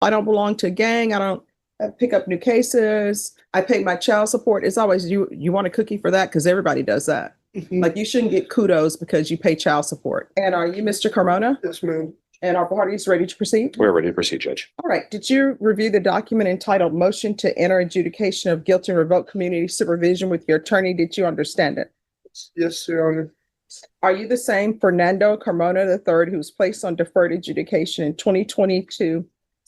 I don't belong to a gang. I don't pick up new cases. I pay my child support. It's always you want a cookie for that because everybody does that. Like you shouldn't get kudos because you pay child support. And are you Mr. Carmona? Yes, ma'am. And our party is ready to proceed? We're ready to proceed, Judge. All right. Did you review the document entitled Motion to Enter Adjudication of Guilt and Revoke Community Supervision with your attorney? Did you understand it? Yes, Your Honor. Are you the same Fernando Carmona III who was placed on deferred adjudication in 2022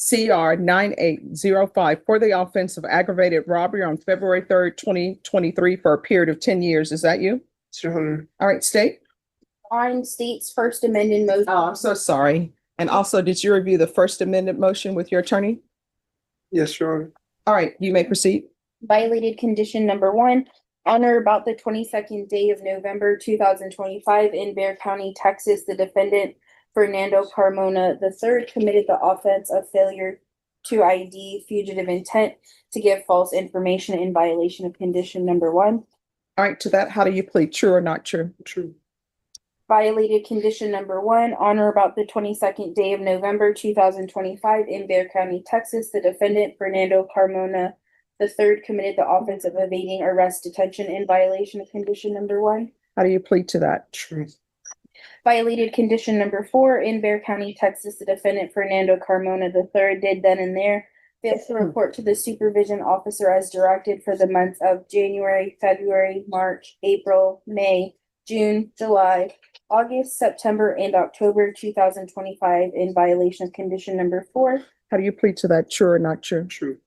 CR 9805 for the offense of aggravated robbery on February 3rd, 2023 for a period of 10 years? Is that you? Yes, Your Honor. All right, state. On state's First Amendment motion. Oh, I'm so sorry. And also, did you review the First Amendment motion with your attorney? Yes, Your Honor. All right, you may proceed. Violated condition number 1. On or about the 22nd day of November 2025 in Bexar County, Texas, the defendant Fernando Carmona III committed the offense of failure to ID fugitive intent to give false information in violation of condition number 1. All right, to that, how do you plead? True or not true? True. Violated condition number 1. On or about the 22nd day of November 2025 in Bexar County, Texas, the defendant Fernando Carmona III committed the offense of evading arrest detention in violation of condition number 1. How do you plead to that? True. Violated condition number 4. In Bexar County, Texas, the defendant Fernando Carmona III did then and there fail to report to the supervision officer as directed for the months of January, February, March, April, May, June, July, August, September, and October 2025 in violation of condition number 4. How do you plead to that? True or not true? True.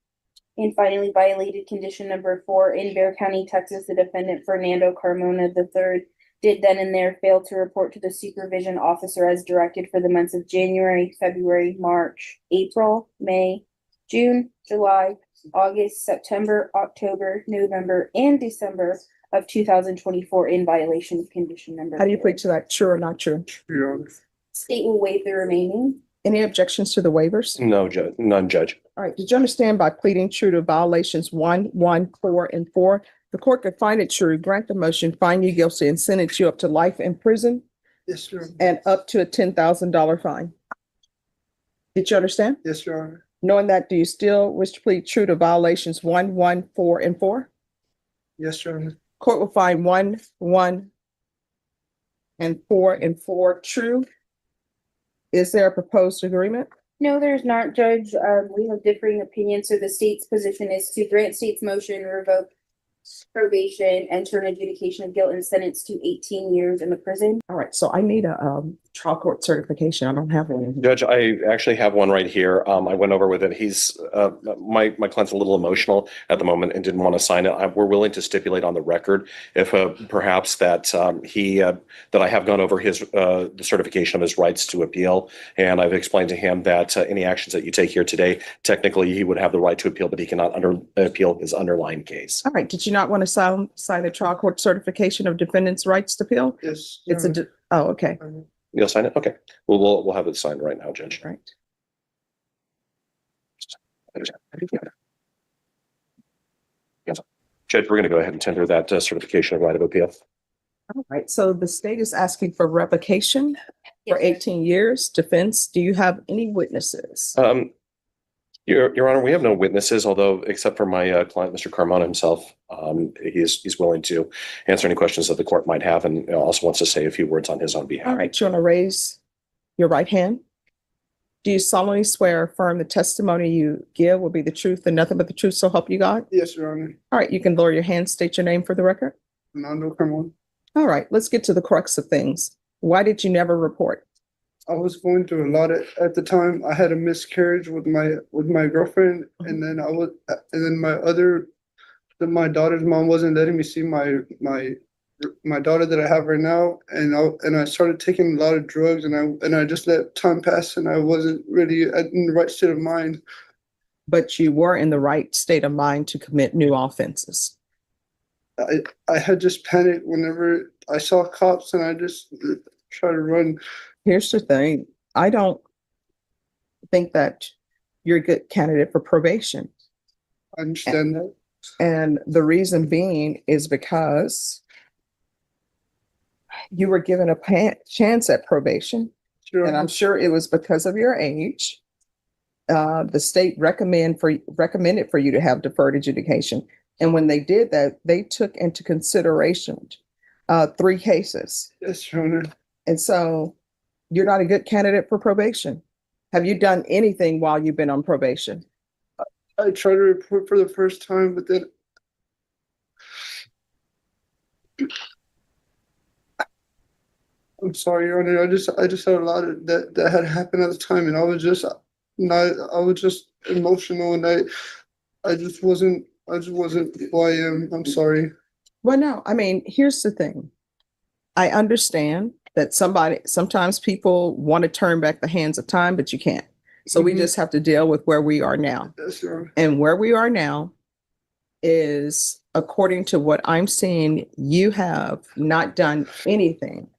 And finally, violated condition number 4. In Bexar County, Texas, the defendant Fernando Carmona III did then and there fail to report to the supervision officer as directed for the months of January, February, March, April, May, June, July, August, September, October, November, and December of 2024 in violation of condition number 4. How do you plead to that? True or not true? True, Your Honor. State will waive the remaining. Any objections to the waivers? No, Judge. None, Judge. All right. Did you understand by pleading true to violations 1, 1, 4, and 4, the court could find it true, grant the motion, find you guilty, and sentence you up to life in prison Yes, Your Honor. and up to a $10,000 fine? Did you understand? Yes, Your Honor. Knowing that, do you still wish to plead true to violations 1, 1, 4, and 4? Yes, Your Honor. Court will find 1, 1, and 4 true. Is there a proposed agreement? No, there's not, Judge. We have differing opinions, so the state's position is to grant state's motion, revoke probation, enter an adjudication of guilt, and sentence to 18 years in the prison. All right, so I need a trial court certification. I don't have one. Judge, I actually have one right here. I went over with it. He's my client's a little emotional at the moment and didn't want to sign it. We're willing to stipulate on the record if perhaps that that I have gone over his the certification of his rights to appeal, and I've explained to him that any actions that you take here today, technically he would have the right to appeal, but he cannot appeal his underlying case. All right, did you not want to sign the trial court certification of defendant's rights to appeal? Yes. It's Your oh, okay. Honor. You'll sign it? Okay. We'll have it signed right now, Judge. Right. Judge, we're going to go ahead and tender that certification of right of appeal. All right, so the state is asking for revocation for Yes, sir. 18 years. Defense, do you have any witnesses? Your Honor, we have no witnesses, although except for my client, Mr. Carmona himself, he's willing to answer any questions that the court might have, and also wants to say a few words on his own behalf. All right, you want to raise your right hand? Do you solemnly swear or affirm the testimony you give will be the truth and nothing but the truth, so help you God? Yes, Your Honor. All right, you can lower your hand, state your name for the record. Fernando Carmona. All right, let's get to the crux of things. Why did you never report? I was going through a lot at the time. I had a miscarriage with my girlfriend, and then my daughter's mom wasn't letting me see my daughter that I have right now, and I started taking a lot of drugs, and I just let time pass, and I wasn't really in the right state of mind. But you were in the right state of mind to commit new offenses. I had just panicked whenever I saw cops, and I just tried to run. Here's the thing. I don't think that you're a good candidate for probation. I understand that. And the reason being is because you were given a chance at probation. Sure. And I'm sure it was because of your age. the state recommended for you to have deferred adjudication. And when they did that, they took into consideration 3 cases. Yes, Your Honor. And so you're not a good candidate for probation. Have you done anything while you've been on probation? I tried to report for the first time, but then I'm sorry, Your Honor. I just had a lot of that had happened at the time, and I was just emotional, and I just wasn't who I am. I'm sorry. Well, no, I mean, here's the thing. I understand that sometimes people want to turn back the hands of time, but you can't. So we Mhm. just have to deal with where we are now. Yes, Your Honor. And where we are now is, according to what I'm seeing, you have not done anything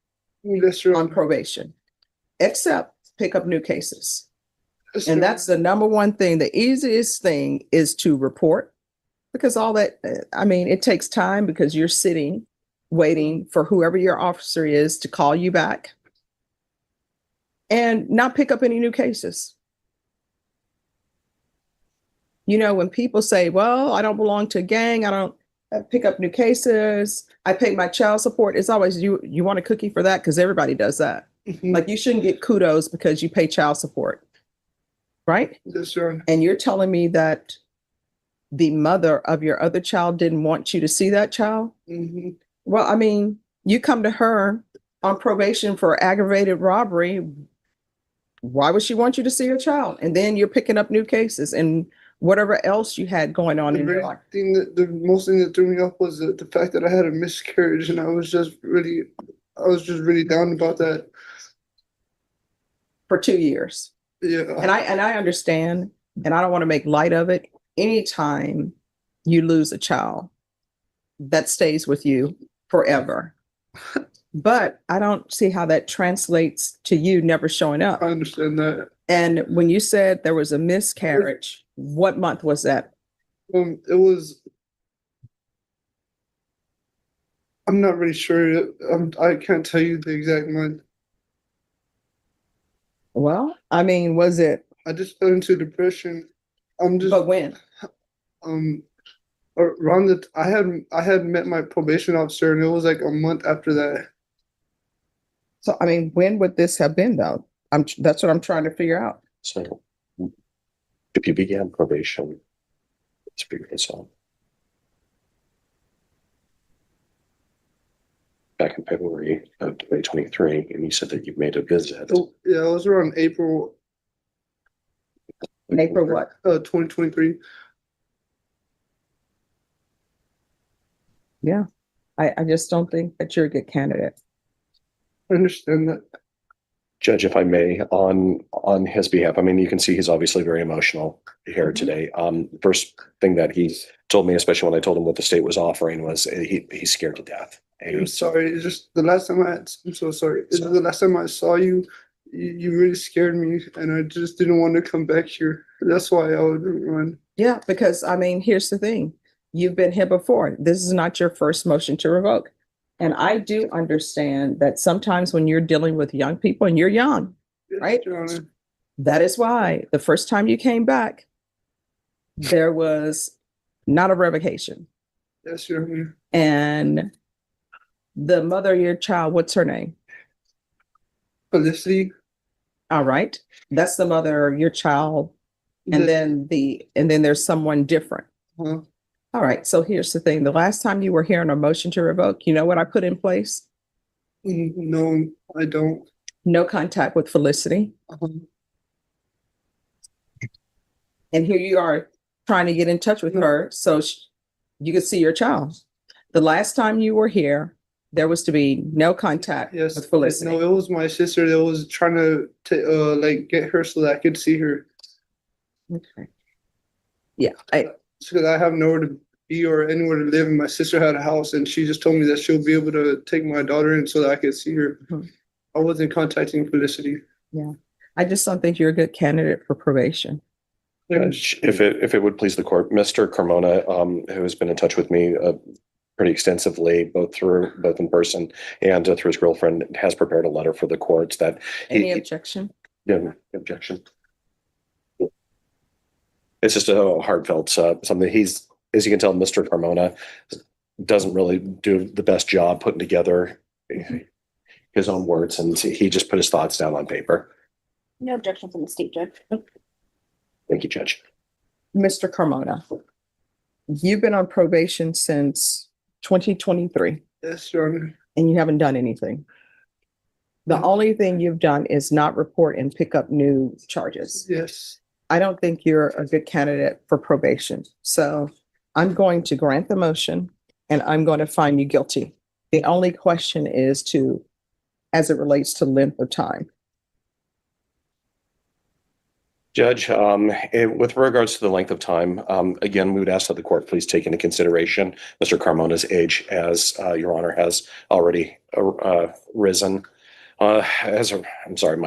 Yes, Your on Honor. probation, except pick up new cases. Yes, And Your that's the number one thing. The easiest thing is to report, because all that, I mean, it takes time because you're sitting, waiting for whoever your officer is to call you back and not pick up any new cases. You know, when people say, well, I don't belong to a gang, I don't pick up new cases, I pay my child support, it's always, you want a cookie for that? Because everybody does that. Mhm. Like, you shouldn't get kudos because you pay child support, right? Yes, Your Honor. And you're telling me that the mother of your other child didn't want you to see that child? Mhm. Well, I mean, you come to her on probation for aggravated robbery. Why would she want you to see your child? And then you're picking up new cases and whatever else you had going on in your life. The most thing that threw me off was the fact that I had a miscarriage, and I was just really down about that. For 2 years. Yeah. And I understand, and I don't want to make light of it. Anytime you lose a child, that stays with you forever. But I don't see how that translates to you never showing up. I understand that. And when you said there was a miscarriage, what month was that? It was. I'm not really sure. I can't tell you the exact month. Well, I mean, was it, I just fell into depression. I'm just but when? around I had met my probation officer, and it was like a month after that. So, I mean, when would this have been though? That's what I'm trying to figure out. So if you began probation, let's figure this out. Back in February of 2023, and you said that you made a visit. Oh, yeah, it was around April In April what? 2023. Yeah. I just don't think that you're a good candidate. I understand that. Judge, if I may, on his behalf, I mean, you can see he's obviously very emotional here today. First thing that he told me, especially when I told him what the state was offering, was he's scared to death. And I'm sorry. It's just the last time I'm so sorry. It's just the last time I saw you, you really scared me, and I just didn't want to come back here. That's why I would run. Yeah, because I mean, here's the thing. You've been here before. This is not your first motion to revoke. And I do understand that sometimes when you're dealing with young people, and you're young, Yes, right? Your Honor. That is why the first time you came back, there was not a revocation. Yes, Your Honor. And the mother of your child, what's her name? Felicity. All right. That's the mother of your child. And then there's someone different. Huh? All right. So here's the thing. The last time you were here on a motion to revoke, you know what I put in place? No, I don't. No contact with Felicity. And here you are trying to get in touch with her so you could see your child. The last time you were here, there was to be no contact Yes. with Felicity. No, it was my sister that was trying to like get her so that I could see her. Okay. Yeah. Because I have nowhere to be or anywhere to live, and my sister had a house, and she just told me that she'll be able to take my daughter in so that I could see her. Mhm. I wasn't contacting Felicity. Yeah. I just don't think you're a good candidate for probation. Judge, if it would please the court, Mr. Carmona, who has been in touch with me pretty extensively, both in person and through his girlfriend, has prepared a letter for the courts that Any objection? no objection. it's just a heartfelt, something. He's, as you can tell, Mr. Carmona doesn't really do the best job putting together his own words, and he just put his thoughts down on paper. No objection from the state judge. Thank you, Judge. Mr. Carmona, you've been on probation since 2023 Yes, Your Honor. and you haven't done anything. The only thing you've done is not report and pick up new charges. Yes. I don't think you're a good candidate for probation. So I'm going to grant the motion and I'm going to find you guilty. The only question is as it relates to length of time. Judge, with regards to the length of time, again, we would ask that the court please take into consideration Mr. Carmona's age, as Your Honor has already risen. I'm sorry,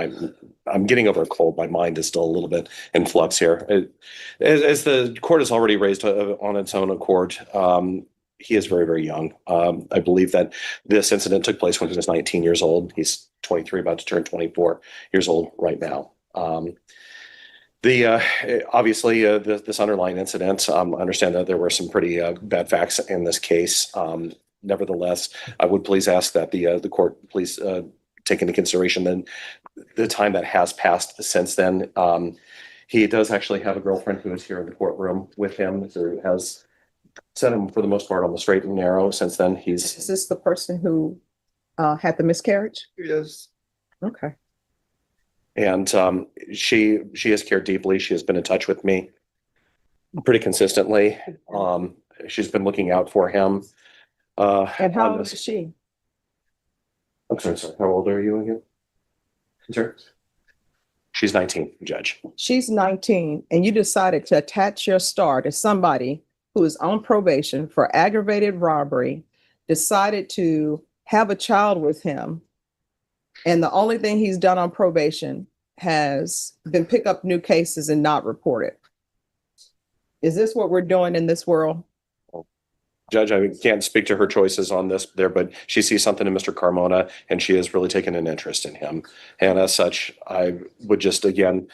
I'm getting over a cold. My mind is still a little bit in flux here. As the court has already raised on its own accord, he is very, very young. I believe that this incident took place when he was 19 years old. He's 23, about to turn 24 years old right now. Obviously, this underlying incident, I understand that there were some pretty bad facts in this case. Nevertheless, I would please ask that the court please take into consideration then the time that has passed since then. He does actually have a girlfriend who is here in the courtroom with him, who has set him for the most part on the straight and narrow since then. Is this the person who had the miscarriage? Yes. Okay. And she has cared deeply. She has been in touch with me pretty consistently. She's been looking out for him. And how old is she? I'm sorry. How old are you again? Sir? She's 19, Judge. She's 19, and you decided to attach your star to somebody who is on probation for aggravated robbery, decided to have a child with him, and the only thing he's done on probation has been pick up new cases and not report it. Is this what we're doing in this world? Judge, I can't speak to her choices on this there, but she sees something in Mr. Carmona and she has really taken an interest in him. And as such, I would just, again,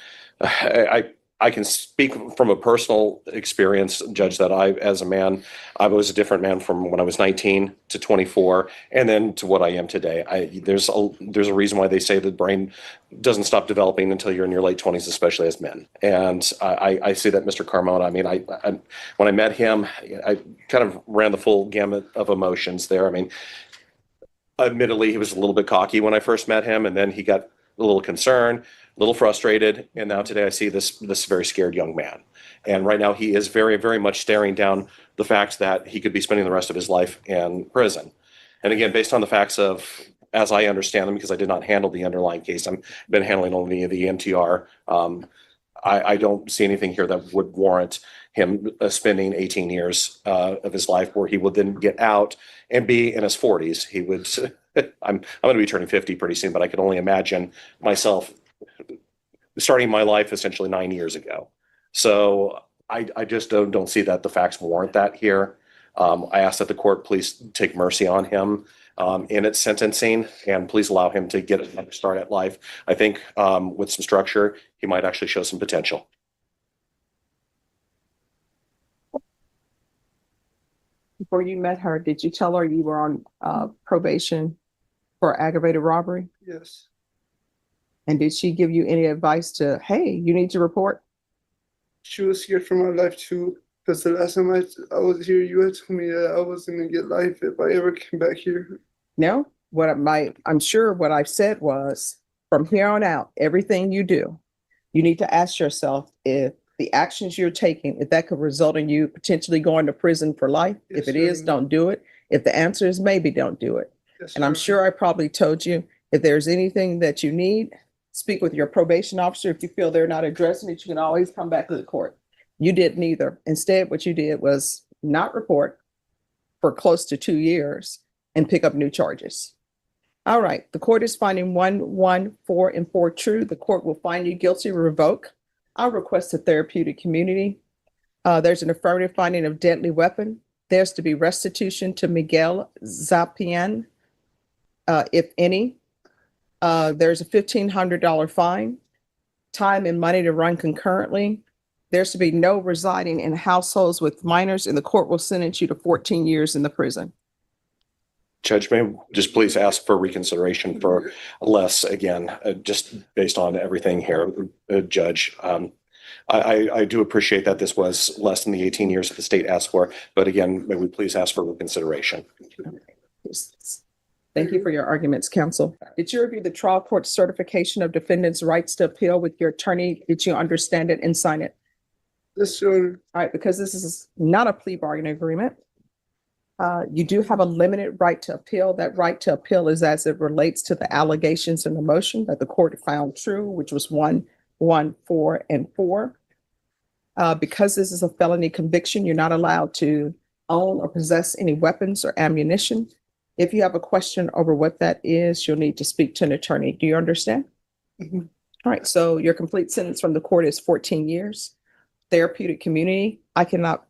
I can speak from a personal experience, Judge, that as a man, I was a different man from when I was 19 to 24 and then to what I am today. There's a reason why they say the brain doesn't stop developing until you're in your late 20s, especially as men. And I see that Mr. Carmona, I mean, when I met him, I kind of ran the full gamut of emotions there. I mean, admittedly, he was a little bit cocky when I first met him, and then he got a little concerned, a little frustrated, and now today I see this very scared young man. And right now he is very, very much staring down the fact that he could be spending the rest of his life in prison. And again, based on the facts of, as I understand them, because I did not handle the underlying case, I've been handling only the MTR. I don't see anything here that would warrant him spending 18 years of his life where he would then get out and be in his 40s. He would, I'm going to be turning 50 pretty soon, but I could only imagine myself starting my life essentially 9 years ago. So I just don't see that the facts warrant that here. I ask that the court please take mercy on him in its sentencing and please allow him to get another start at life. I think with some structure, he might actually show some potential. Before you met her, did you tell her you were on probation for aggravated robbery? Yes. And did she give you any advice to, hey, you need to report? She was scared for my life too. Because the last time I was here, you had told me that I wasn't gonna get life if I ever came back here. No, I'm sure what I've said was from here on out, everything you do, you need to ask yourself if the actions you're taking, if that could result in you potentially going to prison for life. Yes, If it is, sir. don't do it. If the answer is maybe, don't do it. Yes, And I'm sir. sure I probably told you, if there's anything that you need, speak with your probation officer. If you feel they're not addressing it, you can always come back to the court. You did neither. Instead, what you did was not report for close to 2 years and pick up new charges. All right, the court is finding 1, 4, and 4 true. The court will find you guilty or revoke. I'll request a therapeutic community. There's an affirmative finding of deadly weapon. There's to be restitution to Miguel Zapian, if any. There's a $1,500 fine, time and money to run concurrently. There's to be no residing in households with minors, and the court will sentence you to 14 years in the prison. Judge, may I just please ask for reconsideration for less again, just based on everything here, Judge. I do appreciate that this was less than the 18 years that the state asked for, but again, may we please ask for reconsideration? Thank you for your arguments, counsel. Did you review the trial court certification of defendant's rights to appeal with your attorney? Did you understand it and sign it? Yes, Your Honor. All right, because this is not a plea bargaining agreement. You do have a limited right to appeal. That right to appeal is as it relates to the allegations in the motion that the court found true, which was 1, 1, 4, and 4. Because this is a felony conviction, you're not allowed to own or possess any weapons or ammunition. If you have a question over what that is, you'll need to speak to an attorney. Do you understand? Mhm. All right, so your complete sentence from the court is 14 years. Therapeutic community, I cannot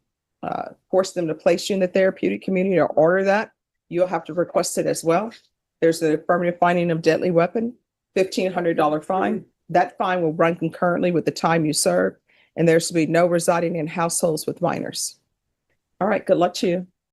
force them to place you in the therapeutic community or order that. You'll have to request it as well. There's an affirmative finding of deadly weapon, $1,500 fine. That fine will run concurrently with the time you serve, and there's to be no residing in households with minors. All right, good luck to you.